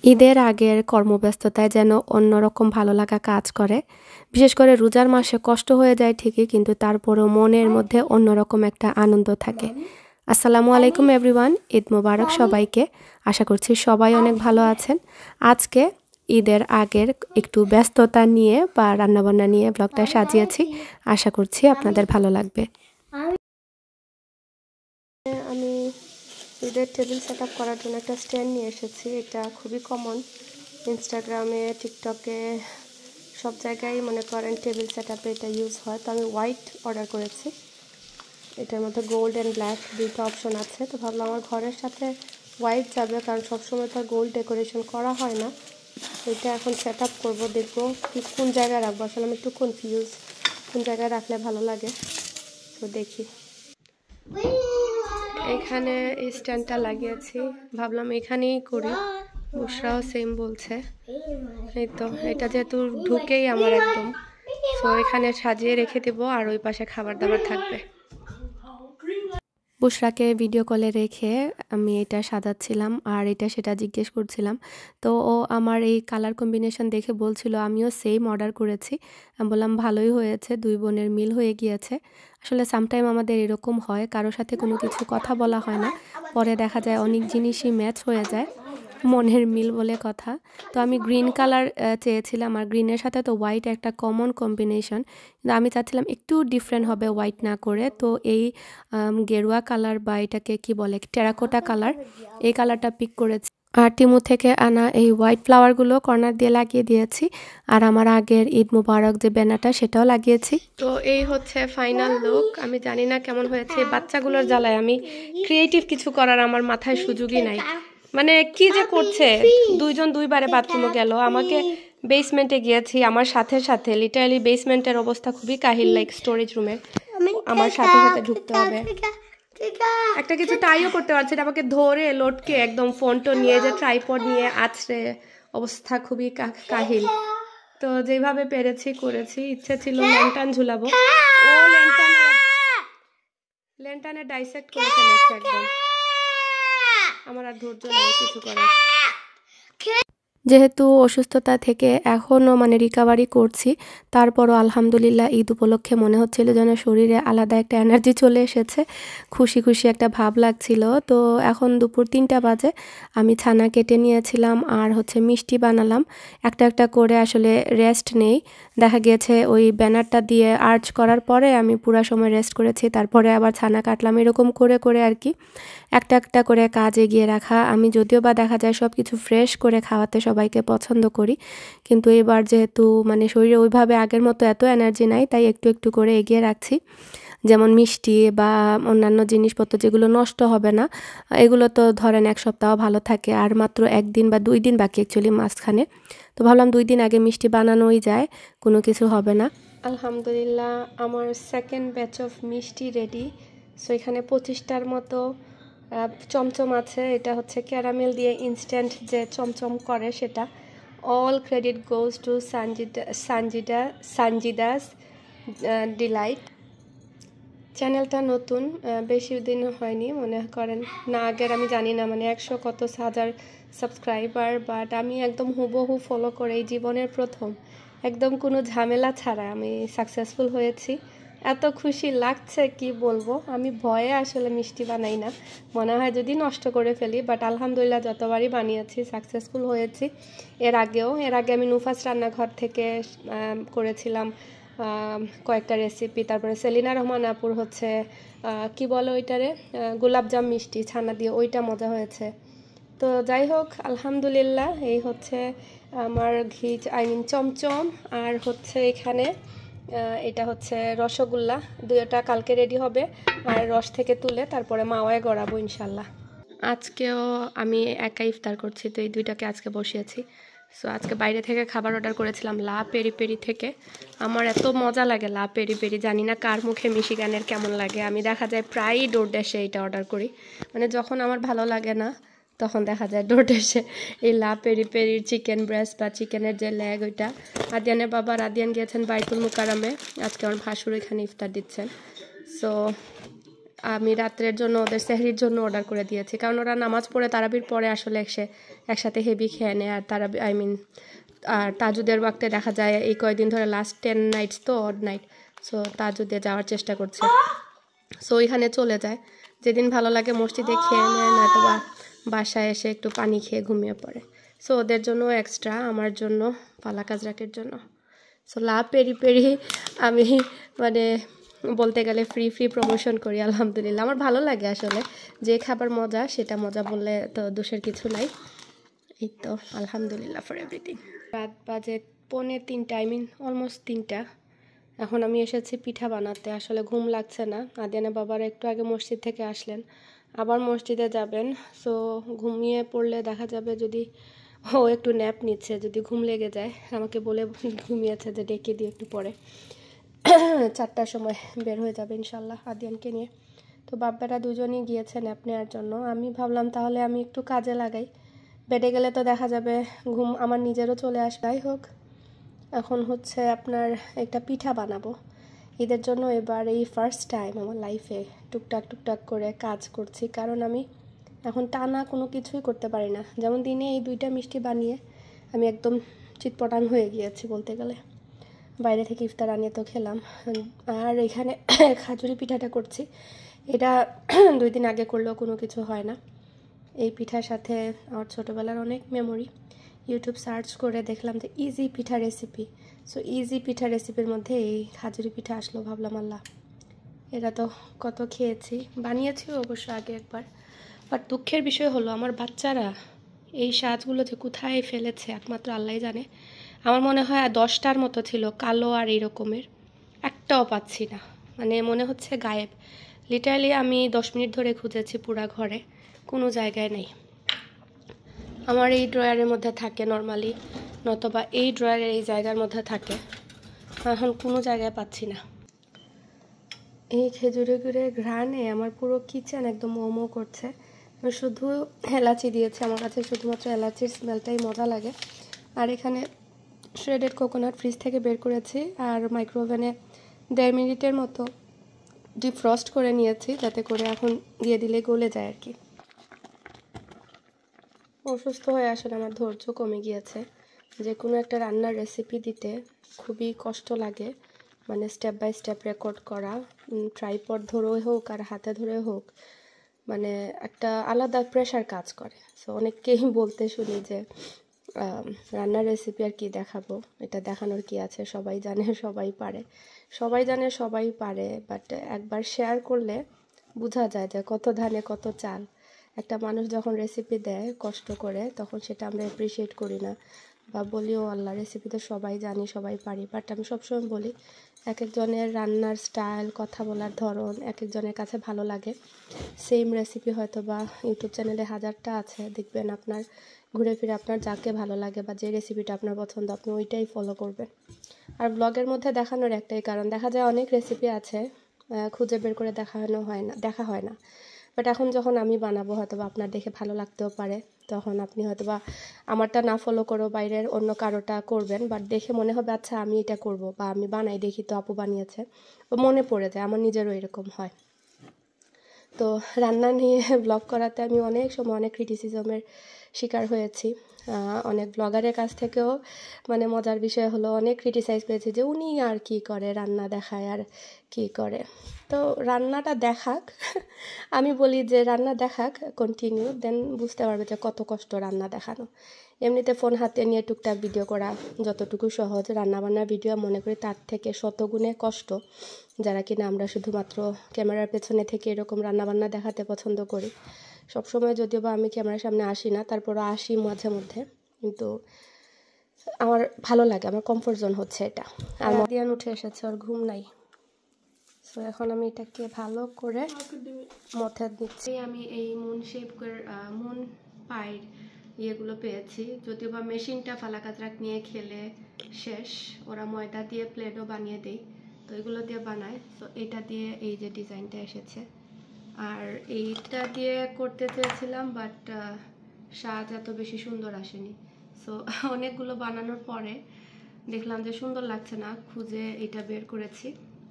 ঈদের আগের কর্মব্যস্ততায় যেন অন্যরকম ভালো লাগা কাজ করে। বিশেষ করে রোজার মাসে কষ্ট হয়ে যায় ঠিকই, কিন্তু তারপরেও মনের মধ্যে অন্যরকম একটা আনন্দ থাকে। আসসালামু আলাইকুম এভরিওয়ান, ঈদ মোবারক সবাইকে। আশা করছি সবাই অনেক ভালো আছেন। আজকে ঈদের আগের একটু ব্যস্ততা নিয়ে বা রান্নাবান্না নিয়ে ব্লগটা সাজিয়েছি। আশা করছি আপনাদের ভালো লাগবে। আমি ঈদের টেবিল সেট আপ করার জন্য একটা স্ট্যান্ড নিয়ে এসেছি। এটা খুবই কমন, ইনস্টাগ্রামে, টিকটকে, সব জায়গায় মনে করেন টেবিল সেট আপে এটা ইউজ হয়। তো আমি হোয়াইট অর্ডার করেছি। এটার মধ্যে গোল্ড অ্যান্ড ব্ল্যাক দুইটা অপশন আছে। তো ভাবলাম আমার ঘরের সাথে হোয়াইট যাবে, কারণ সবসময় তো গোল্ড ডেকোরেশন করা হয় না। এটা এখন সেট আপ করবো, দেখবো কোন জায়গায় রাখবো। আসলে আমি একটু কনফিউজ কোন জায়গায় রাখলে ভালো লাগে। তো দেখি, এখানে এই স্ট্যান্ডটা লাগিয়েছি, ভাবলাম এখানেই করি। বুশরাও সেম বলছে। এই তো এটা যেহেতু ঢুকেই আমার একদম, তো এখানে সাজিয়ে রেখে দেবো, আর ওই পাশে খাবার দাবার থাকবে। বুশরাকে ভিডিও কলে রেখে আমি এটা সাজাচ্ছিলাম, আর এটা সেটা জিজ্ঞেস করছিলাম। তো ও আমার এই কালার কম্বিনেশন দেখে বলছিল আমিও সেম অর্ডার করেছি। আমি বললাম ভালোই হয়েছে, দুই বোনের মিল হয়ে গিয়েছে। আসলে সামটাইম আমাদের এরকম হয়, কারোর সাথে কোনো কিছু কথা বলা হয় না, পরে দেখা যায় অনেক জিনিসই ম্যাচ হয়ে যায়, মনের মিল বলে কথা। তো আমি গ্রিন কালার চেয়েছিলাম, আর গ্রিনের সাথে তো হোয়াইট একটা কমন কম্বিনেশন, কিন্তু আমি চাচ্ছিলাম একটু ডিফারেন্ট হবে হোয়াইট না করে। তো এই গেরুয়া কালার বা এটাকে কি বলে, টেরাকোটা কালার, এই কালারটা পিক করেছি। আর টিমু থেকে আনা এই হোয়াইট ফ্লাওয়ারগুলো কর্নার দিয়ে লাগিয়ে দিয়েছি, আর আমার আগের ঈদ মুবারক যে ব্যানারটা সেটাও লাগিয়েছি। তো এই হচ্ছে ফাইনাল লুক। আমি জানি না কেমন হয়েছে, বাচ্চাগুলোর জ্বালায় আমি ক্রিয়েটিভ কিছু করার আমার মাথায় সুযোগই নাই। মানে কি যে করছে, দুইজন দুইবারে বাথরুমে গেল, আমাকে বেসমেন্টে গিয়েছি আমার সাথে সাথে, লিটারালি বেসমেন্টের অবস্থা খুবই কাহিল, লাইক স্টোরেজ রুমে আমার সাথে সাথে ঢুকতে হবে। একটা কিছু ট্রাইও করতে পারছি না, আমাকে ধরে লটকে একদম ফোনটো নিয়ে যে ট্রাইপড নিয়ে আছড়ে, অবস্থা খুবই কাহিল। তো যেভাবে পেরেছি করেছি। ইচ্ছে ছিল ল্যান্টার্ন ঝুলাবো, ও ল্যান্টার্নে ডাইসেক্ট করে ফেলেছে একদম। আমার আর ধৈর্য নাই কিছু করার। যেহেতু অসুস্থতা থেকে এখনও রিকভারি করছি, তারপরও আলহামদুলিল্লাহ ঈদ উপলক্ষে মনে হচ্ছিল যেন শরীরে আলাদা একটা এনার্জি চলে এসেছে, খুশি খুশি একটা ভাব লাগছিল। তো এখন দুপুর 3টা বাজে, আমি ছানা কেটে নিয়েছিলাম আর মিষ্টি বানালাম। একটা একটা করে আসলে রেস্ট নেই, দেখা গিয়েছে ওই ব্যানারটা দিয়ে আর্চ করার পরে আমি পুরো সময় রেস্ট করেছি, তারপরে আবার ছানা কাটলাম, এরকম করে করে আর কি একটা একটা করে কাজ এগিয়ে রাখা। আমি যদিও বা দেখা যায় সব কিছু ফ্রেশ করে খাওয়াতে সবাইকে পছন্দ করি, কিন্তু এবার যেহেতু শরীরে ওইভাবে আগের মতো এত এনার্জি নাই, তাই একটু একটু করে এগিয়ে রাখছি। যেমন মিষ্টি বা অন্যান্য জিনিসপত্র যেগুলো নষ্ট হবে না, এগুলো তো ধরেন এক সপ্তাহ ভালো থাকে, আর মাত্র 1 দিন বা 2 দিন বাকি অ্যাকচুয়ালি মাঝখানে। তো ভাবলাম 2 দিন আগে মিষ্টি বানানোই যায়, কোনো কিছু হবে না। আলহামদুলিল্লাহ আমার সেকেন্ড ব্যাচ অফ মিষ্টি রেডি। সো এখানে 25টার মতো চমচম আছে। এটা ক্যারামেল দিয়ে ইনস্ট্যান্ট যে চমচম করে সেটা। All credit goes to Sanjida's delight. চ্যানেলটা নতুন, বেশি দিন হয়নি মনে করেন, না আগের আমি জানি না 100 কত হাজার সাবস্ক্রাইবার, বাট আমি একদম হুবহু ফলো করে এই জীবনের প্রথম একদম কোনো ঝামেলা ছাড়া আমি সাকসেসফুল হয়েছি। এত খুশি লাগছে কি বলবো। আমি ভয়ে আসলে মিষ্টি বানাই না, মনে হয় যদি নষ্ট করে ফেলি, বাট আলহামদুলিল্লাহ যতবারই বানিয়েছি সাকসেসফুল হয়েছি। এর আগে আমি নুফাস রান্নাঘর থেকে করেছিলাম কয়েকটা রেসিপি। তারপরে সেলিনা রহমান আপুর কি বলে ওইটারে, গোলাপজাম মিষ্টি ছানা দিয়ে, ওইটা মজা হয়েছে। তো যাই হোক আলহামদুলিল্লাহ, এই আমার চমচম। আর এখানে এটা রসগোল্লা, দুইটা কালকে রেডি হবে, আর রস থেকে তুলে তারপরে মাওয়ায় গড়াবো ইনশাল্লাহ। আজকেও আমি একা ইফতার করছি, তো এই দুইটাকে আজকে বসিয়েছি। সো আজকে বাইরে থেকে খাবার অর্ডার করেছিলাম লা পেরি পেরি থেকে। আমার এত মজা লাগে লা পেরি পেরি, জানি না কার মুখে মিশিগানের কেমন লাগে। আমি দেখা যায় প্রায়ই ডোরড্যাশে এটা অর্ডার করি, যখন আমার ভালো লাগে না তখন দেখা যায় ডোরড্যাশে এই লা পেরি পেরির চিকেন ব্রেস্ট বা চিকেনের যে লেগ, ওইটা। আদিয়ানের বাবা রাদিয়ান গিয়েছেন বাইতুল মুকাররমে, আজকে আমার ভাসুর এখানে ইফতার দিচ্ছেন। সো আমি রাত্রের জন্য ওদের সেহরির জন্য অর্ডার করে দিয়েছি, কারণ ওরা নামাজ পড়ে তারাবির পরে আসলে একসাথে হেভি খেয়ে নেয়। আর তারাবি আর তাজুদের ওয়াক্তে দেখা যায় এই কয়েকদিন ধরে লাস্ট 10 নাইটস তো অড নাইট, সো তাজুদে যাওয়ার চেষ্টা করছে। সো ওইখানে চলে যায়, যেদিন ভালো লাগে মসজিদে খেয়ে নেয়, নয়তো বা বাসায় এসে একটু পানি খেয়ে ঘুমিয়ে পড়ে। সো ওদের জন্য এক্সট্রা, আমার জন্য পালা কাজরাকের জন্য। সো লাভ পেরি পেরি আমি মানে বলতে গেলে ফ্রি প্রমোশন করি, আলহামদুলিল্লাহ। আমার ভালো লাগে আসলে, যে খাবার মজা সেটা মজা বললে তো দোষের কিছু নাই। এই তো আলহামদুলিল্লাহ ফর এভরিথিং। রাত বাজে 2:45, আই মিন অলমোস্ট 3টা। এখন আমি এসেছি পিঠা বানাতে। আসলে ঘুম লাগছে না। আদিয়ানা বাবার একটু আগে মসজিদ থেকে আসলেন, আবার মসজিদে যাবেন। সো ঘুমিয়ে পড়লে দেখা যাবে, যদি ও একটু ন্যাপ নিচ্ছে, যদি ঘুম লেগে যায় আমাকে বলে ঘুমিয়েছে যে ডেকে দিয়ে একটু পরে 4টার সময় বের হয়ে যাবে ইনশাল্লাহ আদিয়ানকে নিয়ে। তো বাব্বারা দুজনই গিয়েছে ন্যাপ নেওয়ার জন্য। আমি ভাবলাম তাহলে আমি একটু কাজে লাগাই, বেডে গেলে তো দেখা যাবে ঘুম আমার নিজেরও চলে আসবে। যাই হোক, এখন হচ্ছে আপনার একটা পিঠা বানাবো ঈদের জন্য। এবার এই ফার্স্ট টাইম আমার লাইফে টুকটাক করে কাজ করছি, কারণ আমি এখন টানা কোনো কিছুই করতে পারি না। যেমন দিনে এই 2টা মিষ্টি বানিয়ে আমি একদম চিৎপটাং হয়ে গিয়েছি বলতে গেলে। বাইরে থেকে ইফতার আনিয়ে তো খেলাম, আর এখানে খাজুরি পিঠাটা করছি। এটা 2 দিন আগে করলেও কোনো কিছু হয় না। এই পিঠার সাথে আমার ছোটোবেলার অনেক মেমোরি। ইউটিউব সার্চ করে দেখলাম যে ইজি পিঠা রেসিপি। সো ইজি পিঠা রেসিপির মধ্যে এই খাজুরি পিঠা আসলো। ভাবলাম আল্লাহ, এটা তো কত খেয়েছি, বানিয়েছিও অবশ্য আগে একবার। বাট দুঃখের বিষয় হলো আমার বাচ্চারা এই সাজগুলো যে কোথায় ফেলেছে একমাত্র আল্লাহই জানে। আমার মনে হয় 10টার মতো ছিল কালো আর এই রকমের, একটাও পাচ্ছি না। মানে মনে হচ্ছে গায়েব। লিটারালি আমি 10 মিনিট ধরে খুঁজেছি পুরা ঘরে, কোনো জায়গায় নেই। আমার এই ড্রয়ারের মধ্যে থাকে নর্মালি, নতবা এই ড্রয়ারের এই জায়গার মধ্যে থাকে, এখন কোনো জায়গায় পাচ্ছি না। এই খেজুরে গুড়ের ঘ্রাণে আমার পুরো কিচেন একদম মোমো করছে। আমি শুধু এলাচি দিয়েছি, আমার কাছে শুধুমাত্র এলাচির স্মেলটাই মজা লাগে। আর এখানে শ্রেডেড কোকোনাট ফ্রিজ থেকে বের করেছি, আর মাইক্রোওভেনে 1.5 মিনিটের মতো ডিফ্রস্ট করে নিয়েছি, যাতে করে এখন দিয়ে দিলে গলে যায় আর কি। অসুস্থ হয়ে আসলে আমার ধৈর্য কমে গিয়েছে। যে কোনো একটা রান্নার রেসিপি দিতে খুবই কষ্ট লাগে, মানে স্টেপ বাই স্টেপ রেকর্ড করা, ট্রাইপড ধরেও হোক আর হাতে ধরে হোক, মানে একটা আলাদা প্রেশার কাজ করে। সো অনেককেই বলতে শুনি যে রান্নার রেসিপি আর কি দেখাবো, এটা দেখানোর কি আছে, সবাই জানে সবাই পারে, বাট একবার শেয়ার করলে বোঝা যায় যে কত ধানে কত চাল। একটা মানুষ যখন রেসিপি দেয় কষ্ট করে, তখন সেটা আমরা অ্যাপ্রিসিয়েট করি না, বা বলিও আল্লাহ রেসিপি তো সবাই জানি সবাই পারি। বাট আমি সবসময় বলি এক একজনের রান্নার স্টাইল, কথা বলার ধরন এক একজনের কাছে ভালো লাগে। সেম রেসিপি হয়তো বা ইউটিউব চ্যানেলে 1000টা আছে, দেখবেন আপনার ঘুরে ফিরে আপনার যাকে ভালো লাগে বা যে রেসিপিটা আপনার পছন্দ আপনি ওইটাই ফলো করবেন। আর ব্লগের মধ্যে দেখানোর একটাই কারণ, দেখা যায় অনেক রেসিপি আছে খুঁজে বের করে দেখা হয় না। বাট এখন যখন আমি বানাবো হয়তো বা আপনার দেখে ভালো লাগতেও পারে, তখন আপনি হয়তো বা আমারটা না ফলো করেও বাইরের অন্য কারোটা করবেন, বাট দেখে মনে হবে আচ্ছা আমি এটা করব, বা আমি বানাই দেখি তো আপু বানিয়েছে, ও মনে পড়ে যায়। আমার নিজেরও এরকম হয়। তো রান্না নিয়ে ব্লগ করাতে আমি অনেক সময় অনেক ক্রিটিসিজমের শিকার হয়েছি। অনেক ব্লগারের কাছ থেকেও মানে মজার বিষয় হলো অনেক ক্রিটিসাইজ পেয়েছি যে উনি আর কি করে, রান্না দেখায় আর কি করে। তো রান্নাটা দেখাক আমি বলি যে রান্না দেখাক কন্টিনিউ, দেন বুঝতে পারবে যে কত কষ্ট রান্না দেখানো। এমনিতে ফোন হাতে নিয়ে টুকটাক ভিডিও করা যতটুকু সহজ, রান্নাবান্নার ভিডিও মনে করি তার থেকে শতগুণে কষ্ট। যারা কিনা আমরা শুধুমাত্র ক্যামেরার পেছনে থেকে এরকম রান্নাবান্না দেখাতে পছন্দ করি। সবসময় যদিও বা আমি ক্যামেরার সামনে আসি না, তারপরও আসি মাঝে মধ্যে, কিন্তু আমার ভালো লাগে, আমার কমফোর্ট জোন হচ্ছে এটা। আর আদিয়ান উঠে এসেছে, ওর ঘুম নাই। সো এখন আমি এটাকে ভালো করে মথে দিচ্ছি। আমি এই মুন পাইর ইয়েগুলো পেয়েছি, যদিও বা মেশিনটা ফালাকাতরাক নিয়ে খেলে শেষ। ওরা ময়দা দিয়ে প্লেটও বানিয়ে দেয়, তো এগুলো দিয়ে বানায়। তো এটা দিয়ে এই যে ডিজাইনটা এসেছে, আর এইটা দিয়ে করতে চেয়েছিলাম বাট সাজ এত বেশি সুন্দর আসেনি। সো অনেকগুলো বানানোর পরে দেখলাম যে সুন্দর লাগছে না, খুঁজে এটা বের করেছি।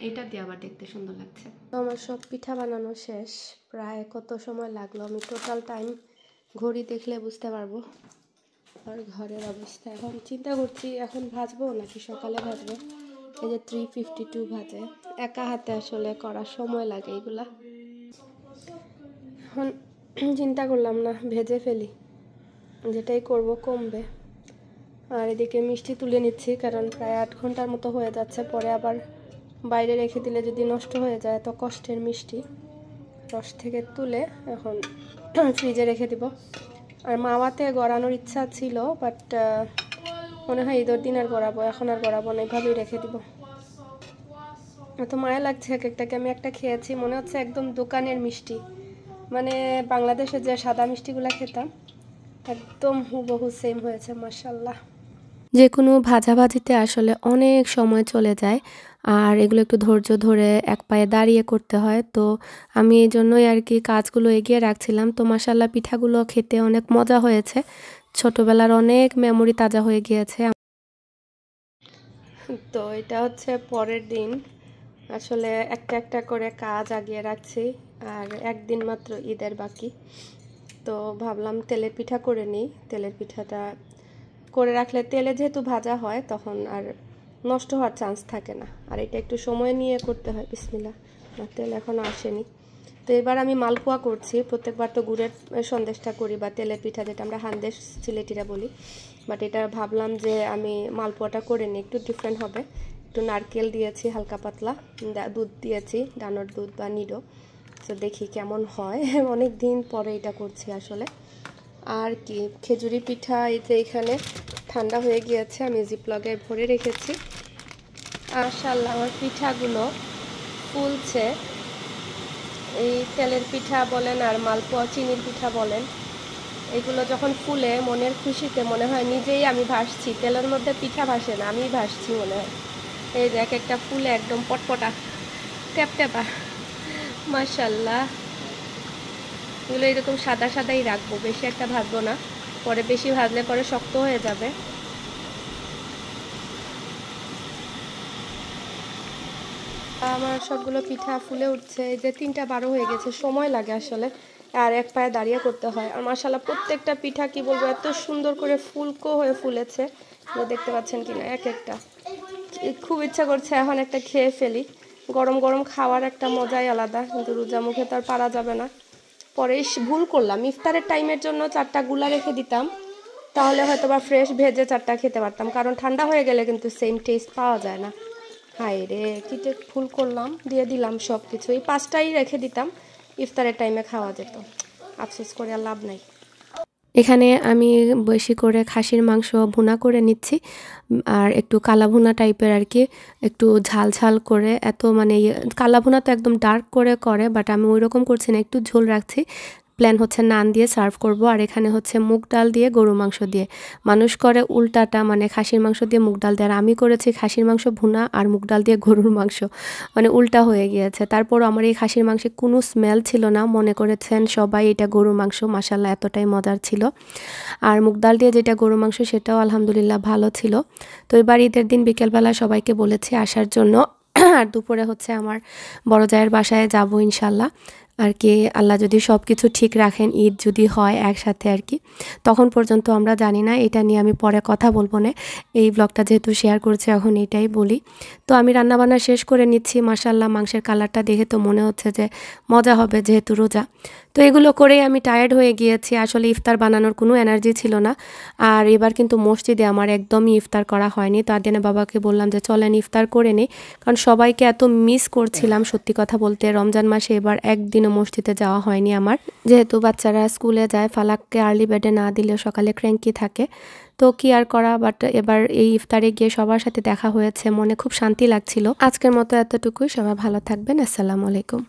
এটা দিয়ে আবার দেখতে সুন্দর লাগছে। আমার সব পিঠা বানানো শেষ, প্রায় কত সময় লাগলো আমি টোটাল টাইম ঘড়ি দেখলে বুঝতে পারবো। আর ঘরের অবস্থা এখন চিন্তা করছি এখন ভাজবো নাকি সকালে ভাজবো। এই যে 3:52 বাজে, একা হাতে আসলে করার সময় লাগে এগুলা। এখন চিন্তা করলাম না ভেজে ফেলি, যেটাই করব কমবে। আর এদিকে মিষ্টি তুলে নিচ্ছি কারণ প্রায় 8 ঘন্টার মতো হয়ে যাচ্ছে, পরে আবার বাইরে রেখে দিলে যদি নষ্ট হয়ে যায় তো কষ্টের মিষ্টি। রস থেকে তুলে এখন ফ্রিজে রেখে দিব। আর মাওয়াতে গড়ানোর ইচ্ছা ছিল, বাট মনে হয় ঈদের দিন আর গড়াবো, এখন আর গড়াবো না, এইভাবেই রেখে দিব। এত মায়া লাগছে এক একটাকে। আমি একটা খেয়েছি, মনে হচ্ছে একদম দোকানের মিষ্টি, মানে বাংলাদেশে যে সাদা মিষ্টিগুলো খেতাম একদম হুবহু সেম হয়েছে, মাশাআল্লাহ। যে কোনো ভাজাভাজিতে আসলে অনেক সময় চলে যায়, আর এগুলো একটু ধৈর্য ধরে এক পায়ে দাঁড়িয়ে করতে হয়। তো আমি এই জন্যই আর কি কাজগুলো এগিয়ে রাখছিলাম। তো মাশাআল্লাহ পিঠাগুলো খেতে অনেক মজা হয়েছে, ছোটবেলার অনেক মেমোরি তাজা হয়ে গিয়েছে। তো এটা হচ্ছে পরের দিন, আসলে একটা একটা করে কাজ আগিয়ে রাখছি, আর একদিন মাত্র ঈদের বাকি। তো ভাবলাম তেলের পিঠা করে নিই। তেলের পিঠাটা করে রাখলে তেলে যেহেতু ভাজা হয় তখন আর নষ্ট হওয়ার চান্স থাকে না, আর এটা একটু সময় নিয়ে করতে হয়। বিসমিল্লাহ, তেল এখনও আসেনি। তো এবার আমি মালপোয়া করছি। প্রত্যেকবার তো গুড়ের সন্দেশটা করি বা তেলের পিঠা, যেটা আমরা হান্দেশ সিলেটিরা বলি, বাট এটা ভাবলাম যে আমি মালপোয়াটা করে নিই, একটু ডিফারেন্ট হবে। একটু নারকেল দিয়েছি হালকা পাতলা, দুধ দিয়েছি, ডানোর দুধ বা নিডো। তো দেখি কেমন হয়, অনেক দিন পরে এটা করছি আসলে। আর কি খেজুরি পিঠা এই যে এখানে ঠান্ডা হয়ে গিয়েছে, আমি জিপলগে ভরে রেখেছি। মাশাআল্লাহ আমার পিঠাগুলো ফুলছে। এই তেলের পিঠা বলেন আর মালপোয়া চিনির পিঠা বলেন, এগুলো যখন ফুলে মনের খুশিতে মনে হয় নিজেই আমি ভাসছি। তেলের মধ্যে পিঠা ভাসে না, আমি ভাসছি মনে হয়। এই যে এক একটা ফুলে একদম পটপটা ট্যাপট্যাপা, মাশাআল্লাহ। এগুলো এরকম সাদা সাদাই রাখবো, বেশি একটা ভাজবো না, পরে বেশি ভাজলে পরে শক্ত হয়ে যাবে। আমার সবগুলো পিঠা ফুলে উঠছে। এই যে 3:12 হয়ে গেছে, সময় লাগে আসলে, আর এক পায়ে দাঁড়িয়ে করতে হয়। আর মাশাআল্লাহ প্রত্যেকটা পিঠা কি বলবো এত সুন্দর করে ফুলকো হয়ে ফুলেছে, দেখতে পাচ্ছেন কিনা এক একটা। খুব ইচ্ছা করছে এখন একটা খেয়ে ফেলি। গরম গরম খাওয়ার একটা মজাই আলাদা, কিন্তু রোজা মুখে তো আর পারা যাবে না। পরে ভুল করলাম, ইফতারের টাইমের জন্য 4টা গুলা রেখে দিতাম, তাহলে হয়তো বা ফ্রেশ ভেজে 4টা খেতে পারতাম, কারণ ঠান্ডা হয়ে গেলে কিন্তু সেম টেস্ট পাওয়া যায় না। হায় রে, কি ভুল করলাম, দিয়ে দিলাম সব কিছু। এই 5টাই রেখে দিতাম, ইফতারের টাইমে খাওয়া যেত। আফসোস করে আর লাভ নাই। এখানে আমি বেশি করে খাসির মাংস ভুনা করে নিচ্ছি, আর একটু কালা ভুনা টাইপের আর কি, একটু ঝাল ঝাল করে। এত মানে কালা ভুনা তো একদম ডার্ক করে, বাট আমি ওই রকম করছি না, একটু ঝোল রাখছি। প্ল্যান হচ্ছে নান দিয়ে সার্ভ করব। আর এখানে হচ্ছে মুগ ডাল দিয়ে গরু মাংস দিয়ে। মানুষ করে উল্টাটা, মানে খাসির মাংস দিয়ে মুগ ডাল দিয়ে, আর আমি করেছি খাসির মাংস ভুনা আর মুগ ডাল দিয়ে গরুর মাংস, মানে উল্টা হয়ে গিয়েছে। তারপর আমার এই খাসির মাংসে কোনো স্মেল ছিল না, মনে করেছেন সবাই এটা গরুর মাংস। মাশাআল্লাহ এতটাই মজার ছিল। আর মুগ ডাল দিয়ে যেটা গরু মাংস সেটাও আলহামদুলিল্লাহ ভালো ছিল। তো এবার ঈদের দিন বিকেলবেলা সবাইকে বলেছি আসার জন্য। আর দুপুরে হচ্ছে আমার বড় জায়ের বাসায় যাব ইনশাল্লাহ। আর কি আল্লাহ যদি সব কিছু ঠিক রাখেন, ঈদ যদি হয় একসাথে আর কি, তখন পর্যন্ত আমরা জানি না। এটা নিয়ে আমি পরে কথা বলবো না, এই ব্লগটা যেহেতু শেয়ার করছি এখন এটাই বলি। তো আমি রান্নাবান্না শেষ করে নিচ্ছি। মাশাআল্লাহ মাংসের কালারটা দেখে তো মনে হচ্ছে যে মজা হবে, যেহেতু রোজা। তো এগুলো করেই আমি টায়ার্ড হয়ে গিয়েছি, আসলে ইফতার বানানোর কোনো এনার্জি ছিল না। আর এবার কিন্তু মসজিদে আমার একদমই ইফতার করা হয়নি। তো আদিনা বাবাকে বললাম যে চলেন ইফতার করে নিই, কারণ সবাইকে এত মিস করছিলাম সত্যি কথা বলতে। রমজান মাসে এবার একদিনও মসজিদে যাওয়া হয়নি আমার, যেহেতু বাচ্চারা স্কুলে যায়। ফালাককে আর্লি বেডে না দিলে সকালে ক্র্যাঙ্কি থাকে, তো কি আর করা। বাট এবার এই ইফতারে গিয়ে সবার সাথে দেখা হয়েছে, মনে খুব শান্তি লাগছিল। আজকের মতো এতটুকুই, সবাই ভালো থাকবেন। আসসালামু আলাইকুম।